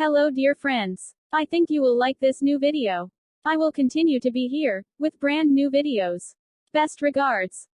Hello dear friends. I think you will like this new video. I will continue to be here, with brand new videos. Best regards.